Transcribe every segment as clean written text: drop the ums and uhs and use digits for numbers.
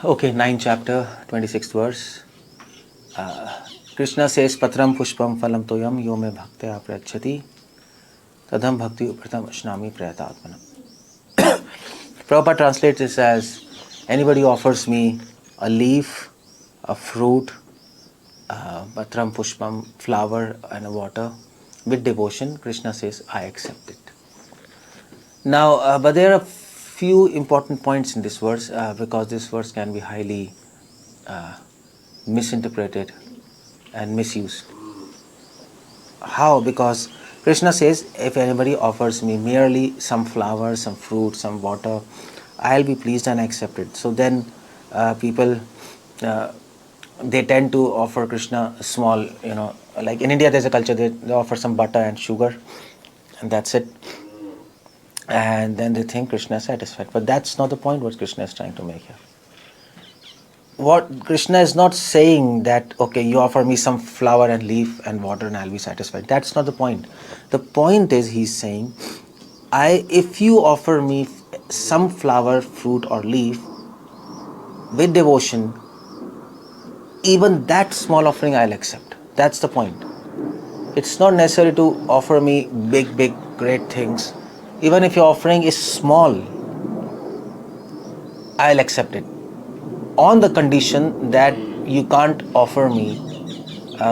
Okay, 9th chapter, 26th verse. Krishna says, Patram pushpam phalam toyam yo me bhaktya prayachati tadham bhakti upratam ashnami prayatatmanam. Prabhupada translates this as, anybody offers me a leaf, a fruit, patram pushpam, flower and a water with devotion, Krishna says, I accept it. Now, but there are few important points in this verse because this verse can be highly misinterpreted and misused. How? Because Krishna says, if anybody offers me merely some flower, some fruit, some water, I'll be pleased and accept it. So then people, they tend to offer Krishna a small, like in India there's a culture, they offer some butter and sugar and that's it. And then they think Krishna is satisfied. But that's not the point what Krishna is trying to make here. What Krishna is not saying that, okay, you offer me some flower and leaf and water and I'll be satisfied. That's not the point. The point is, he's saying, if you offer me some flower, fruit or leaf with devotion, even that small offering I'll accept. That's the point. It's not necessary to offer me big, great things. Even if your offering is small, I'll accept it. On the condition that you can't offer me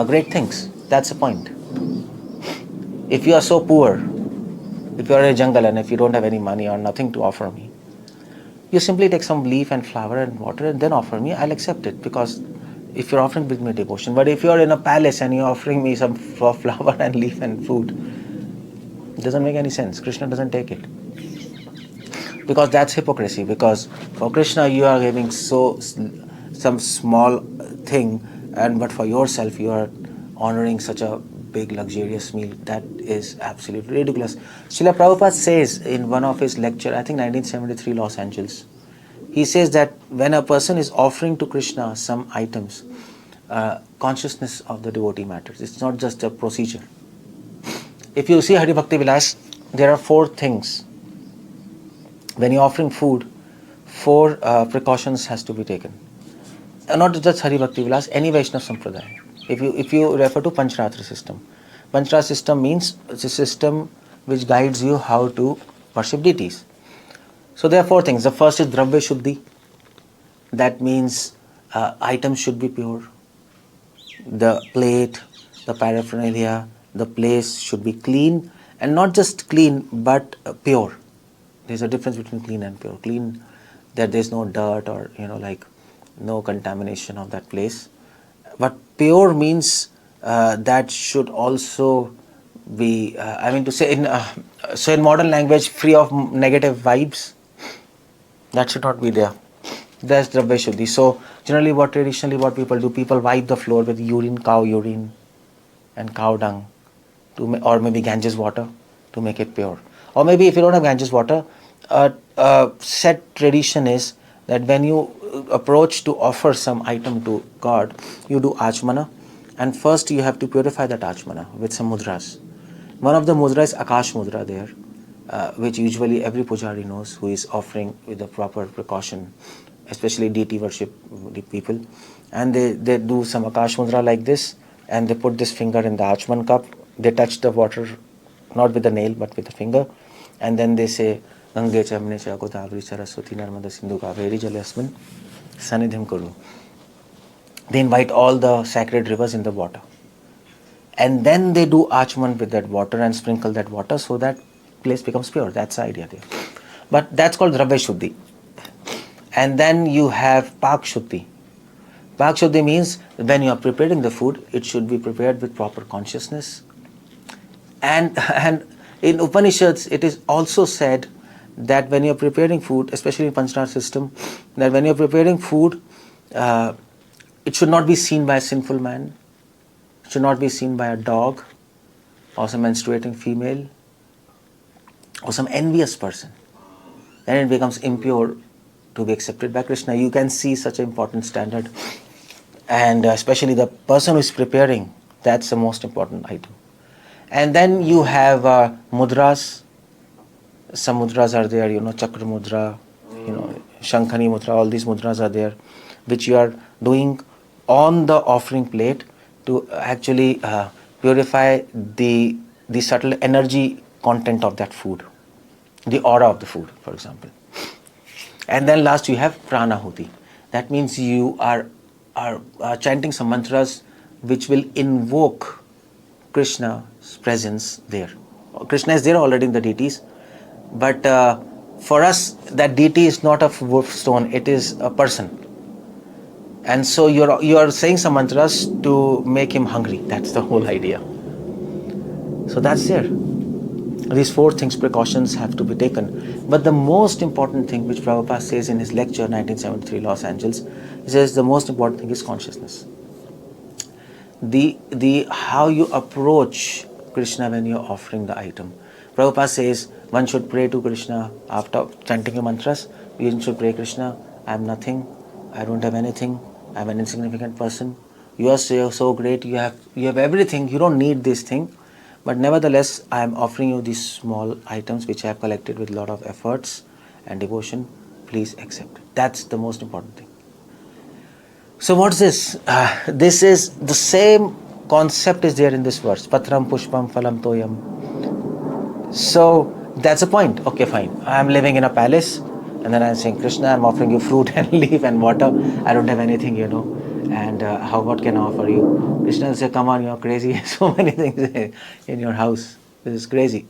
great things. That's the point. If you are so poor, if you are in a jungle and if you don't have any money or nothing to offer me, you simply take some leaf and flower and water and then offer me, I'll accept it, because if you're offering with me devotion. But if you're in a palace and you're offering me some flower and leaf and food, it doesn't make any sense. Krishna doesn't take it. Because that's hypocrisy. Because for Krishna you are giving some small thing, but for yourself you are honoring such a big luxurious meal. That is absolutely ridiculous. Srila Prabhupada says in one of his lecture, I think 1973, Los Angeles, he says that when a person is offering to Krishna some items, consciousness of the devotee matters. It's not just a procedure. If you see Hari Bhakti Vilas, there are 4 things. When you're offering food, 4 precautions has to be taken. Not just Hari Bhakti Vilas, any Vaishnava Sampradaya. If you refer to Panchratra system, Panchratra system means it's a system which guides you how to worship deities. So there are 4 things. The first is Dravya Shuddhi. That means items should be pure. The plate, the paraphernalia, the place should be clean, and not just clean but pure. There's a difference between clean and pure. Clean, that there's no dirt or like no contamination of that place. But pure means that should also be, so in modern language, free of negative vibes. That should not be there. That's Dravya Shuddhi. So generally traditionally what people do, people wipe the floor with urine, cow urine and cow dung, or maybe Ganges water to make it pure. Or maybe if you don't have Ganges water, a set tradition is that when you approach to offer some item to God, you do Achmana, and first you have to purify that Achmana with some mudras. One of the mudras is Akash mudra there, which usually every pujari knows who is offering with the proper precaution, especially deity worship people. And they do some Akash mudra like this, and they put this finger in the Achman cup. They touch the water, not with the nail but with the finger, and then they say, Gange cha yamune cha Godavari Saraswati Narmada Sindhu Kaveri Jale Asmin Sanidhyam Kuru. They invite all the sacred rivers in the water. And then they do Achman with that water and sprinkle that water so that place becomes pure. That's the idea there. But that's called Dravya Shuddhi. And then you have Pak Shuddhi. Pak Shuddhi means when you are preparing the food, it should be prepared with proper consciousness. And in Upanishads, it is also said that when you are preparing food, especially in Panchratra system, that when you are preparing food, it should not be seen by a sinful man, it should not be seen by a dog, or some menstruating female, or some envious person. Then it becomes impure to be accepted by Krishna. You can see such an important standard. And especially the person who is preparing, that's the most important item. And then you have mudras. Some mudras are there, Chakra mudra, Shankhani Mudra, all these mudras are there, which you are doing on the offering plate to actually purify the subtle energy content of that food, the aura of the food, for example. And then last you have pranahuti. That means you are chanting some mantras which will invoke Krishna's presence there. Krishna is there already in the deities, but for us that deity is not a wood stone, it is a person. And so you are saying some mantras to make him hungry. That's the whole idea. So that's there. These 4 things, precautions have to be taken. But the most important thing which Prabhupada says in his lecture 1973 Los Angeles, he says the most important thing is consciousness. The how you approach Krishna when you're offering the item. Prabhupada says one should pray to Krishna after chanting the mantras. You should pray, Krishna, I am nothing, I don't have anything, I am an insignificant person. You are so great, you have everything, you don't need this thing. But nevertheless, I am offering you these small items which I have collected with a lot of efforts and devotion. Please accept it. That's the most important thing. So what's this? This is the same concept is there in this verse. Patram pushpam phalam toyam. So that's the point. Okay, fine. I am living in a palace and then I am saying, Krishna, I am offering you fruit and leaf and water. I don't have anything, and what can I offer you? Krishna will say, come on, you're crazy. So many things in your house. This is crazy.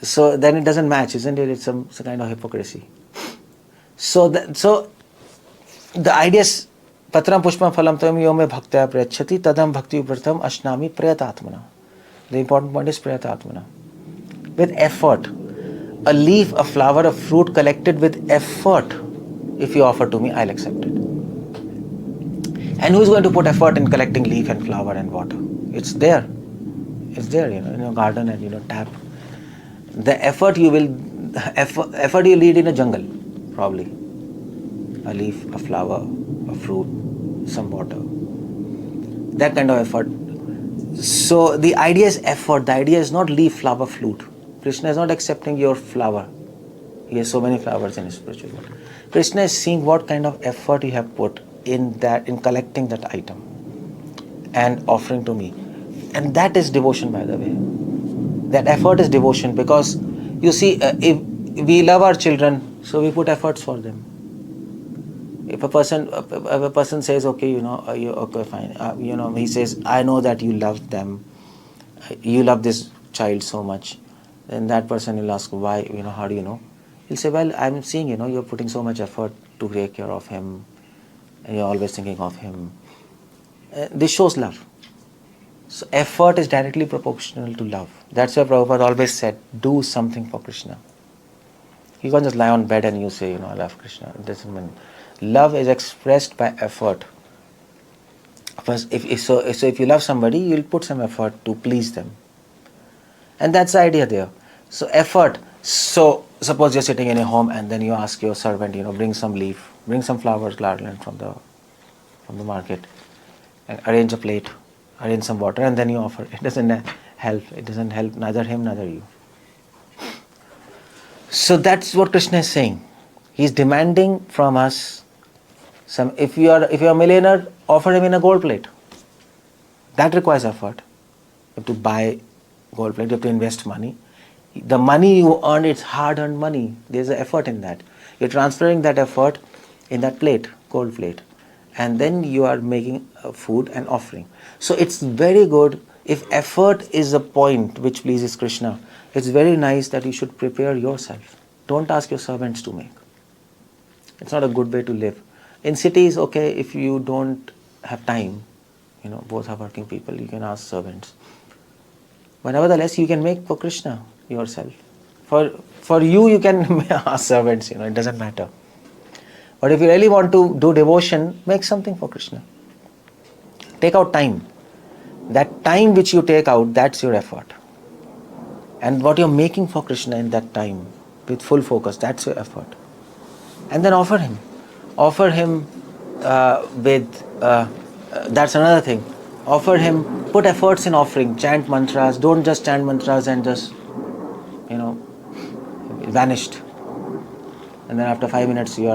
So then it doesn't match, isn't it? It's some kind of hypocrisy. So the idea is, Patram pushpam phalam toyam yome bhaktya prayachati tadam bhakti upratam ashnami prayatatmana. The important point is prayatatmana. With effort. A leaf, a flower, a fruit collected with effort. If you offer to me, I'll accept it. And who is going to put effort in collecting leaf and flower and water? It's there. It's there, in your garden and tap. The effort you lead in a jungle, probably. A leaf, a flower, a fruit, some water. That kind of effort. So the idea is effort. The idea is not leaf, flower, fruit. Krishna is not accepting your flower. He has so many flowers in his spiritual world. Krishna is seeing what kind of effort you have put in collecting that item and offering to me. And that is devotion, by the way. That effort is devotion, because you see, if we love our children, so we put efforts for them. If a person says, okay, okay, fine, he says, I know that you love them, you love this child so much, then that person will ask, why, how do you know? He'll say, well, I'm seeing, you're putting so much effort to take care of him, and you're always thinking of him. This shows love. So effort is directly proportional to love. That's why Prabhupada always said, do something for Krishna. You can't just lie on bed and you say, I love Krishna. It doesn't mean. Love is expressed by effort. First, if you love somebody, you'll put some effort to please them. And that's the idea there. So effort. So suppose you're sitting in a home and then you ask your servant, bring some leaf, bring some flowers, garland from the market, and arrange a plate, arrange some water, and then you offer. It doesn't help. It doesn't help neither him, neither you. So that's what Krishna is saying. He's demanding from us some. If you're a millionaire, offer him in a gold plate. That requires effort. You have to buy gold plate. You have to invest money. The money you earn, it's hard-earned money. There's an effort in that. You're transferring that effort in that plate, gold plate, and then you are making food and offering. So it's very good if effort is a point which pleases Krishna. It's very nice that you should prepare yourself. Don't ask your servants to make. It's not a good way to live. In cities, okay, if you don't have time, both are working people, you can ask servants. But nevertheless, you can make for Krishna yourself. For you can ask servants, it doesn't matter. But if you really want to do devotion, make something for Krishna. Take out time. That time which you take out, that's your effort. And what you're making for Krishna in that time, with full focus, that's your effort. And then offer him. Offer him that's another thing. Offer him, put efforts in offering, chant mantras. Don't just chant mantras and just, vanished. and then after 5 minutes you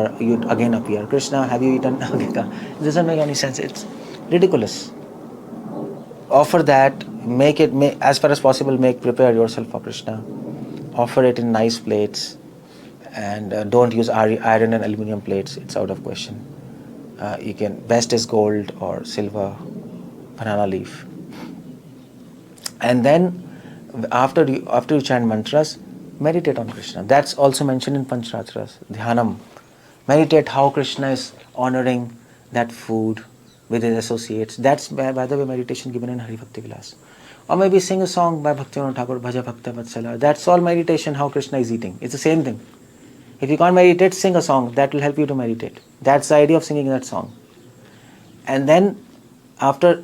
again appear. Krishna, have you eaten? It doesn't make any sense. It's ridiculous. Offer that, as far as possible, prepare yourself for Krishna. Offer it in nice plates, and don't use iron and aluminum plates. It's out of question. Best is gold or silver, banana leaf. And then after you chant mantras, meditate on Krishna. That's also mentioned in Panchratras, Dhyanam. Meditate how Krishna is honoring that food with his associates. That's, by the way, meditation given in Hari Bhakti Vilas. Or maybe sing a song by Bhaktivinoda Thakur, Bhaja Bhakta Vatsala. That's all meditation, how Krishna is eating. It's the same thing. If you can't meditate, sing a song. That will help you to meditate. That's the idea of singing that song. And then after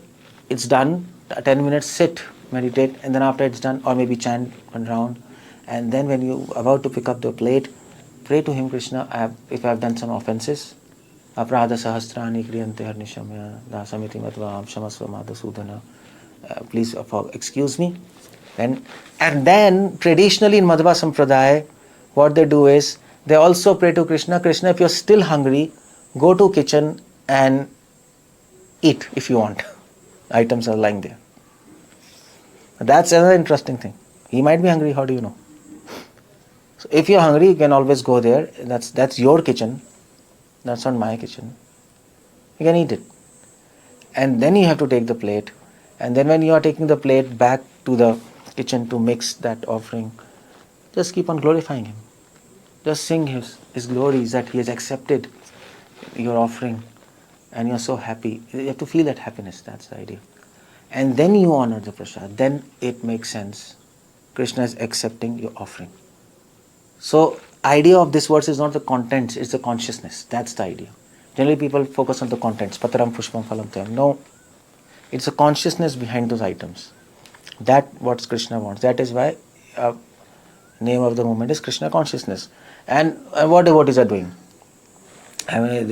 it's done, 10 minutes sit, meditate, and then after it's done, or maybe chant one round. And then when you're about to pick up the plate, pray to him, Krishna, if I have done some offenses, aprada sahasrani kriyante harnishamya dasamiti matvam shamasva madhusudana, please excuse me. And then traditionally in Madhva Sampradaya, what they do is, they also pray to Krishna, Krishna, if you're still hungry, go to kitchen and eat if you want. Items are lying there. That's another interesting thing. He might be hungry, how do you know? So if you're hungry, you can always go there. That's your kitchen. That's not my kitchen. You can eat it. And then you have to take the plate. And then when you are taking the plate back to the kitchen to mix that offering, just keep on glorifying him. Just sing his glories, that he has accepted your offering and you're so happy. You have to feel that happiness, that's the idea. And then you honor the prasad, then it makes sense. Krishna is accepting your offering. So, idea of this verse is not the contents, it's the consciousness. That's the idea. Generally people focus on the contents, pataram pushpam phalam tayam. No, it's the consciousness behind those items. That's what Krishna wants. That is why name of the movement is Krishna consciousness. And what devotees are doing? I mean,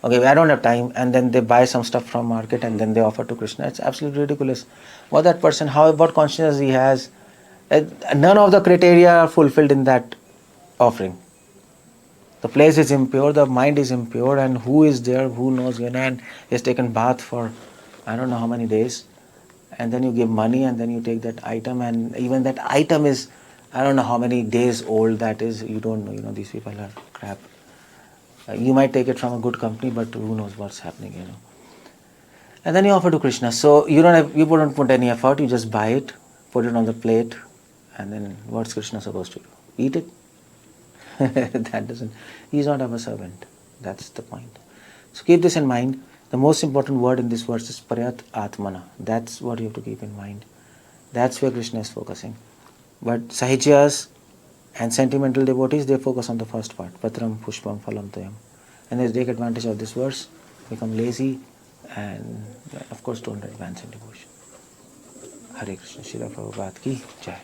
okay, I don't have time, and then they buy some stuff from market and then they offer to Krishna. It's absolutely ridiculous. What that person, what consciousness he has, none of the criteria are fulfilled in that offering. The place is impure, the mind is impure, and who is there, who knows, and he has taken bath for I don't know how many days, and then you give money and then you take that item, and even that item is I don't know how many days old that is. You don't know, these people are crap. You might take it from a good company, but who knows what's happening, And then you offer to Krishna. So you don't put any effort, you just buy it, put it on the plate, and then what's Krishna supposed to do? Eat it? He's not our servant. That's the point. So keep this in mind. The most important word in this verse is Paryat Atmana. That's what you have to keep in mind. That's where Krishna is focusing. But Sahijyas and sentimental devotees, they focus on the first part, Patram Pushpam Phalam Tayam. And they take advantage of this verse, become lazy, and of course don't advance in devotion. Hare Krishna, 𝗙C𝗶𝗹𝗶 ki jai.